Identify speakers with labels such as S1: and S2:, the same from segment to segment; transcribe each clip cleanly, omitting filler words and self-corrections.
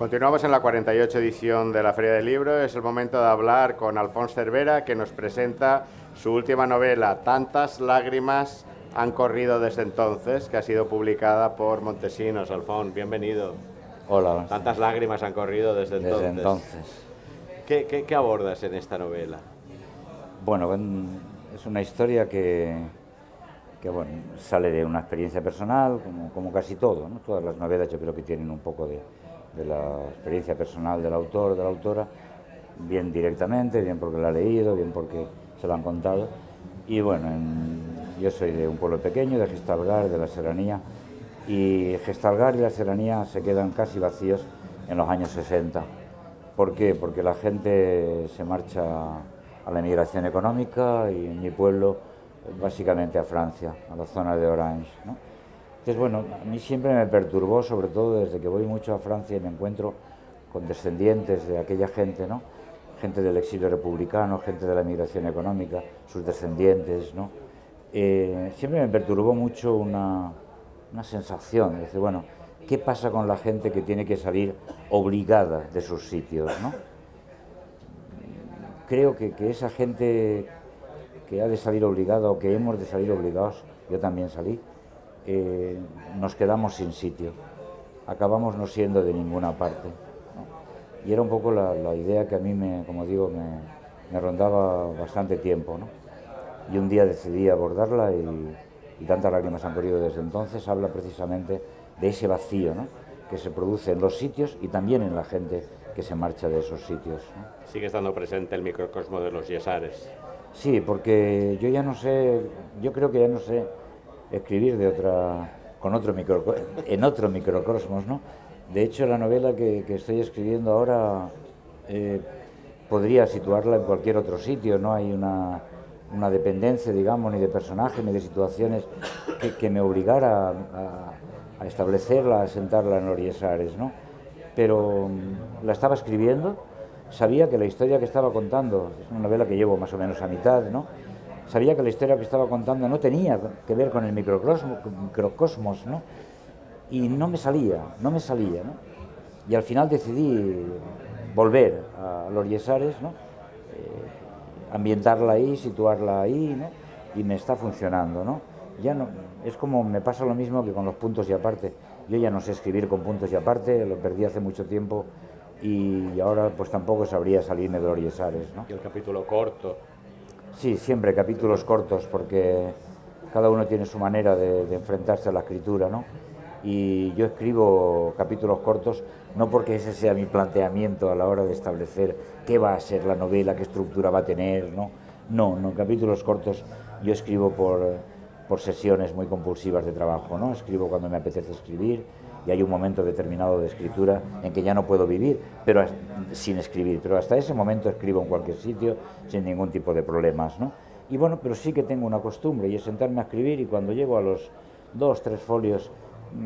S1: Continuamos en la 48 edición de la Feria del Libro. Es el momento de hablar con Alfons Cervera, que nos presenta su última novela, Tantas lágrimas han corrido desde entonces, que ha sido publicada por Montesinos. Alfons, bienvenido.
S2: Hola.
S1: Tantas lágrimas han corrido desde entonces.
S2: Desde entonces.
S1: ¿Qué abordas en esta novela?
S2: Bueno, es una historia que sale de una experiencia personal, como casi todo, ¿no? Todas las novelas yo creo que tienen un poco de la experiencia personal del autor o de la autora, bien directamente, bien porque la ha leído, bien porque se lo han contado. Y bueno, yo soy de un pueblo pequeño, de Gestalgar, de la Serranía, y Gestalgar y la Serranía se quedan casi vacíos en los años 60. ¿Por qué? Porque la gente se marcha a la emigración económica y en mi pueblo básicamente a Francia, a la zona de Orange, ¿no? Entonces, bueno, a mí siempre me perturbó, sobre todo desde que voy mucho a Francia y me encuentro con descendientes de aquella gente, ¿no? Gente del exilio republicano, gente de la emigración económica, sus descendientes, ¿no? Siempre me perturbó mucho una sensación de decir, bueno, ¿qué pasa con la gente que tiene que salir obligada de sus sitios, ¿no? Creo que esa gente que ha de salir obligada o que hemos de salir obligados, yo también salí, nos quedamos sin sitio, acabamos no siendo de ninguna parte, ¿no? Y era un poco la idea que a mí, como digo, me rondaba bastante tiempo, ¿no? Y un día decidí abordarla y Tantas lágrimas han corrido desde entonces. Habla precisamente de ese vacío, ¿no?, que se produce en los sitios y también en la gente que se marcha de esos sitios, ¿no?
S1: Sigue estando presente el microcosmo de los yesares.
S2: Sí, porque yo creo que ya no sé escribir en otro microcosmos, ¿no? De hecho, la novela que estoy escribiendo ahora podría situarla en cualquier otro sitio. No hay una dependencia, digamos, ni de personaje, ni de situaciones que me obligara a establecerla, a sentarla en los yesares, ¿no? Pero la estaba escribiendo, sabía que la historia que estaba contando, es una novela que llevo más o menos a mitad, ¿no? Sabía que la historia que estaba contando no tenía que ver con el microcosmos, ¿no? Y no me salía, ¿no? Y al final decidí volver a los yesares, ¿no? Ambientarla ahí, situarla ahí, ¿no? Y me está funcionando, ¿no? Ya no, es como me pasa lo mismo que con los puntos y aparte. Yo ya no sé escribir con puntos y aparte, lo perdí hace mucho tiempo y ahora pues tampoco sabría salirme de los yesares, ¿no?
S1: Y el capítulo corto.
S2: Sí, siempre capítulos cortos, porque cada uno tiene su manera de enfrentarse a la escritura, ¿no? Y yo escribo capítulos cortos no porque ese sea mi planteamiento a la hora de establecer qué va a ser la novela, qué estructura va a tener, ¿no? No, capítulos cortos yo escribo por sesiones muy compulsivas de trabajo, ¿no? Escribo cuando me apetece escribir y hay un momento determinado de escritura en que ya no puedo vivir sin escribir, pero hasta ese momento escribo en cualquier sitio sin ningún tipo de problemas, ¿no? Y bueno, pero sí que tengo una costumbre y es sentarme a escribir y cuando llego a los 2-3 folios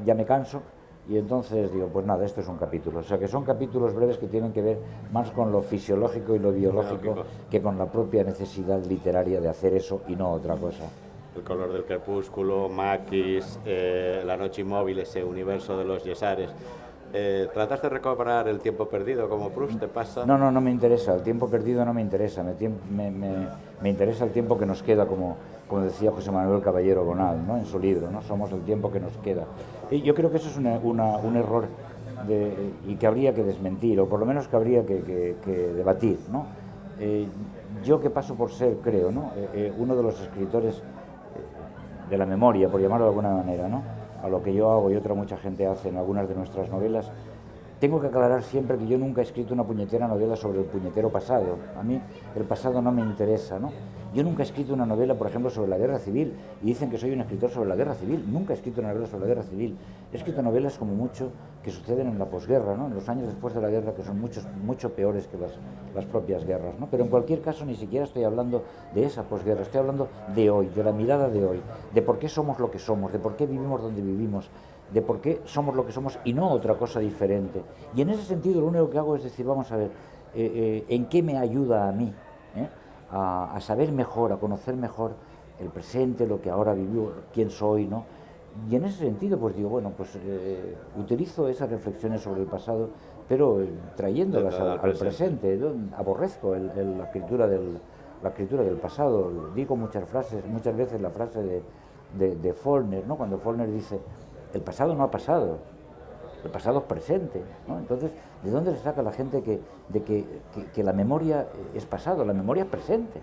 S2: ya me canso y entonces digo, pues nada, esto es un capítulo. O sea que son capítulos breves que tienen que ver más con lo fisiológico y lo biológico que con la propia necesidad literaria de hacer eso y no otra cosa.
S1: El color del crepúsculo, Maquis, La noche inmóvil, ese universo de los yesares. ¿Tratas de recuperar el tiempo perdido como Proust? ¿Te pasa?
S2: No me interesa, el tiempo perdido no me interesa, me interesa el tiempo que nos queda, como decía José Manuel Caballero Bonal, ¿no?, en su libro, ¿no? Somos el tiempo que nos queda. Y yo creo que eso es un error y que habría que desmentir, o por lo menos que habría que debatir, ¿no? Yo que paso por ser, creo, ¿no?, uno de los escritores de la memoria, por llamarlo de alguna manera, ¿no?, a lo que yo hago y otra mucha gente hace en algunas de nuestras novelas, tengo que aclarar siempre que yo nunca he escrito una puñetera novela sobre el puñetero pasado. A mí el pasado no me interesa, ¿no? Yo nunca he escrito una novela, por ejemplo, sobre la guerra civil, y dicen que soy un escritor sobre la guerra civil. Nunca he escrito una novela sobre la guerra civil. He escrito novelas como mucho que suceden en la posguerra, ¿no?, en los años después de la guerra, que son mucho peores que las propias guerras, ¿no? Pero en cualquier caso ni siquiera estoy hablando de esa posguerra, estoy hablando de hoy, de la mirada de hoy, de por qué somos lo que somos, de por qué vivimos donde vivimos, de por qué somos lo que somos y no otra cosa diferente. Y en ese sentido lo único que hago es decir, vamos a ver, ¿en qué me ayuda a mí a saber mejor, a conocer mejor el presente, lo que ahora vivo, quién soy, ¿no? Y en ese sentido, pues digo, bueno, pues utilizo esas reflexiones sobre el pasado, pero trayéndolas al presente. Yo aborrezco la escritura del pasado. Digo muchas veces la frase de Faulkner, ¿no? Cuando Faulkner dice, el pasado no ha pasado, el pasado es presente, ¿no? Entonces, ¿de dónde se saca la gente que la memoria es pasado? La memoria es presente.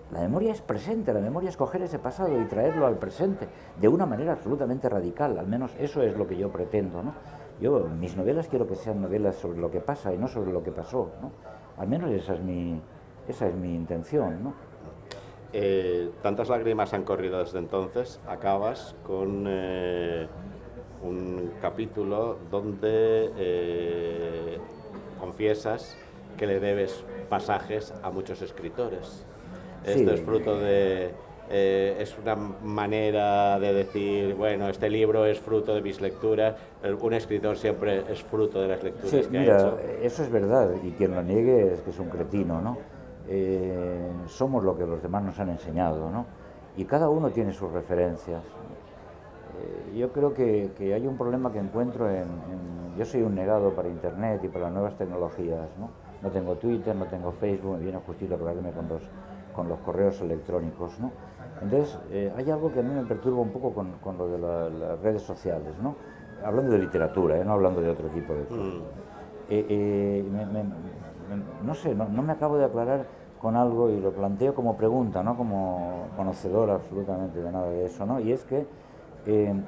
S2: La memoria es presente, la memoria es coger ese pasado y traerlo al presente de una manera absolutamente radical, al menos eso es lo que yo pretendo, ¿no? Yo, mis novelas quiero que sean novelas sobre lo que pasa y no sobre lo que pasó, ¿no? Al menos esa es mi intención, ¿no?
S1: Tantas lágrimas han corrido desde entonces, acabas con un capítulo donde confiesas que le debes pasajes a muchos escritores.
S2: Sí.
S1: Esto es fruto de... es una manera de decir, bueno, este libro es fruto de mis lecturas. Un escritor siempre es fruto de las lecturas que ha hecho.
S2: Eso es verdad, y quien lo niegue es que es un cretino, ¿no? Somos lo que los demás nos han enseñado, ¿no? Y cada uno tiene sus referencias. Yo creo que hay un problema que encuentro yo soy un negado para Internet y para las nuevas tecnologías, ¿no? No tengo Twitter, no tengo Facebook, me viene justito a probarme con los correos electrónicos, ¿no? Entonces, hay algo que a mí me perturba un poco con lo de las redes sociales, ¿no? Hablando de literatura, no hablando de otro tipo de cosas. No sé, no me acabo de aclarar con algo y lo planteo como pregunta, no como conocedor absolutamente de nada de eso, ¿no? Y es que el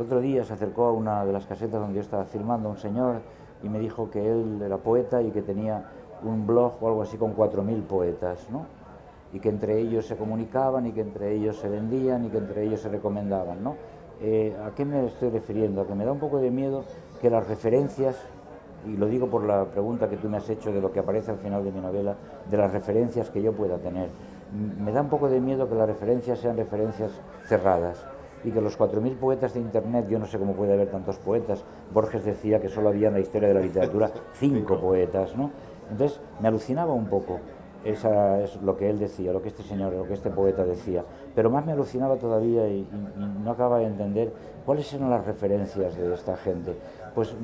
S2: otro día se acercó a una de las casetas donde yo estaba filmando un señor y me dijo que él era poeta y que tenía un blog o algo así con 4.000 poetas, ¿no? Y que entre ellos se comunicaban y que entre ellos se vendían y que entre ellos se recomendaban, ¿no? ¿A qué me estoy refiriendo? A que me da un poco de miedo que las referencias, y lo digo por la pregunta que tú me has hecho de lo que aparece al final de mi novela, de las referencias que yo pueda tener. Me da un poco de miedo que las referencias sean referencias cerradas y que los 4.000 poetas de Internet, yo no sé cómo puede haber tantos poetas. Borges decía que solo había en la historia de la literatura 5 poetas, ¿no? Entonces me alucinaba un poco, esa es lo que él decía, lo que este señor, lo que este poeta decía, pero más me alucinaba todavía y no acababa de entender cuáles eran las referencias de esta gente. Pues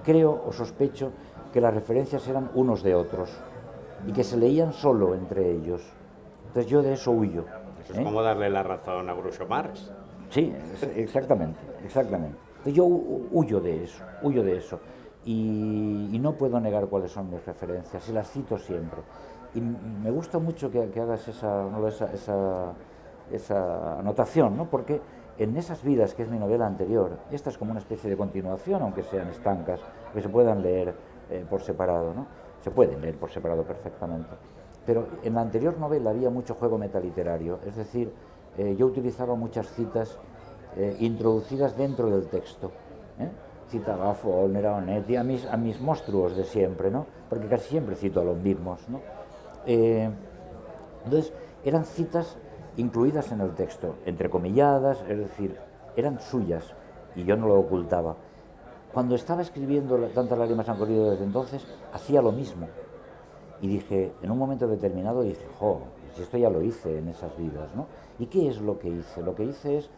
S2: creo o sospecho que las referencias eran unos de otros y que se leían solo entre ellos. Entonces yo de eso huyo.
S1: Eso es como darle la razón a Groucho Marx.
S2: Sí, exactamente. Entonces yo huyo de eso. Y no puedo negar cuáles son mis referencias, y las cito siempre. Y me gusta mucho que hagas esa anotación, ¿no? Porque en Esas vidas, que es mi novela anterior, esta es como una especie de continuación, aunque sean estancas, que se puedan leer por separado, ¿no? Se pueden leer por separado perfectamente. Pero en la anterior novela había mucho juego metaliterario, es decir, yo utilizaba muchas citas introducidas dentro del texto, citaba a Faulkner, a Onetti, a mis monstruos de siempre, ¿no? Porque casi siempre cito a los mismos, ¿no? Entonces, eran citas incluidas en el texto, entrecomilladas, es decir, eran suyas, y yo no lo ocultaba. Cuando estaba escribiendo Tantas lágrimas han corrido desde entonces, hacía lo mismo. Y dije, en un momento determinado, dije, si esto ya lo hice en Esas vidas, ¿no? ¿Y qué es lo que hice? Lo que hice es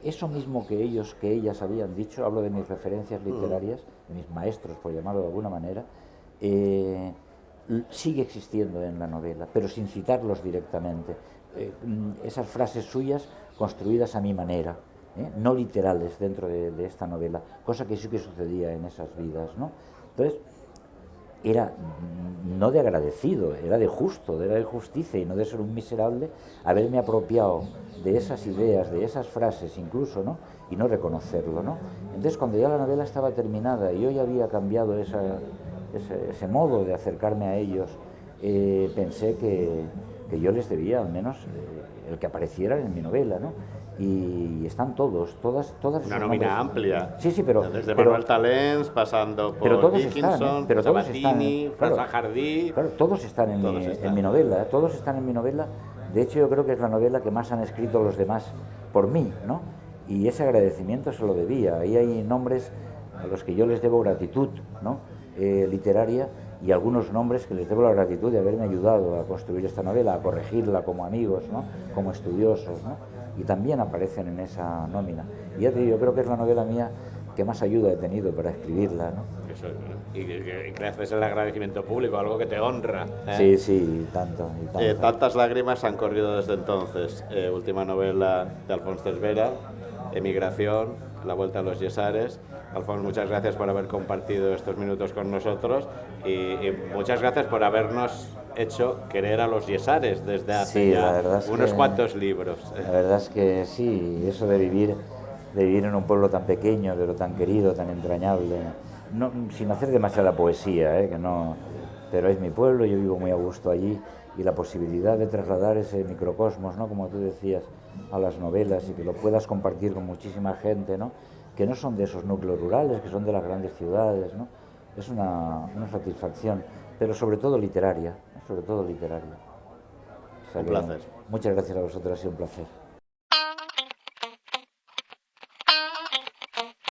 S2: eso mismo que ellas habían dicho, hablo de mis referencias literarias, de mis maestros, por llamarlo de alguna manera, sigue existiendo en la novela, pero sin citarlos directamente. Esas frases suyas construidas a mi manera, no literales dentro de esta novela, cosa que sí que sucedía en Esas vidas, ¿no? Entonces, era no de agradecido, era de justo, era de justicia y no de ser un miserable haberme apropiado de esas ideas, de esas frases incluso, ¿no? Y no reconocerlo, ¿no? Entonces, cuando ya la novela estaba terminada y yo ya había cambiado ese modo de acercarme a ellos, pensé que yo les debía al menos el que aparecieran en mi novela, ¿no? Y están todas
S1: una nómina amplia.
S2: Sí, pero
S1: desde Manuel Talens, pasando por Dickinson, Sabatini, François Hardy.
S2: Claro, todos están en mi novela, todos están en mi novela. De hecho, yo creo que es la novela que más han escrito los demás por mí, ¿no? Y ese agradecimiento se lo debía. Ahí hay nombres a los que yo les debo gratitud, ¿no? Literaria, y algunos nombres que les debo la gratitud de haberme ayudado a construir esta novela, a corregirla como amigos, ¿no? Como estudiosos, ¿no? Y también aparecen en esa nómina. Y ya te digo, yo creo que es la novela mía que más ayuda he tenido para escribirla, ¿no?
S1: Eso, y que haces el agradecimiento público, algo que te honra.
S2: Sí, sí, y tanto.
S1: Tantas lágrimas han corrido desde entonces. Última novela de Alfons Cervera, Emigración, La vuelta a los Yesares. Alfons, muchas gracias por haber compartido estos minutos con nosotros y muchas gracias por habernos hecho querer a los Yesares desde hace unos cuantos libros.
S2: La verdad es que sí, eso de vivir en un pueblo tan pequeño, pero tan querido, tan entrañable, no, sin hacer demasiada poesía, que no, pero es mi pueblo, yo vivo muy a gusto allí, y la posibilidad de trasladar ese microcosmos, ¿no? Como tú decías, a las novelas y que lo puedas compartir con muchísima gente, ¿no? Que no son de esos núcleos rurales, que son de las grandes ciudades, ¿no? Es una satisfacción, pero sobre todo literaria, sobre todo literaria. O sea,
S1: un placer.
S2: Muchas gracias a vosotros, ha sido un placer.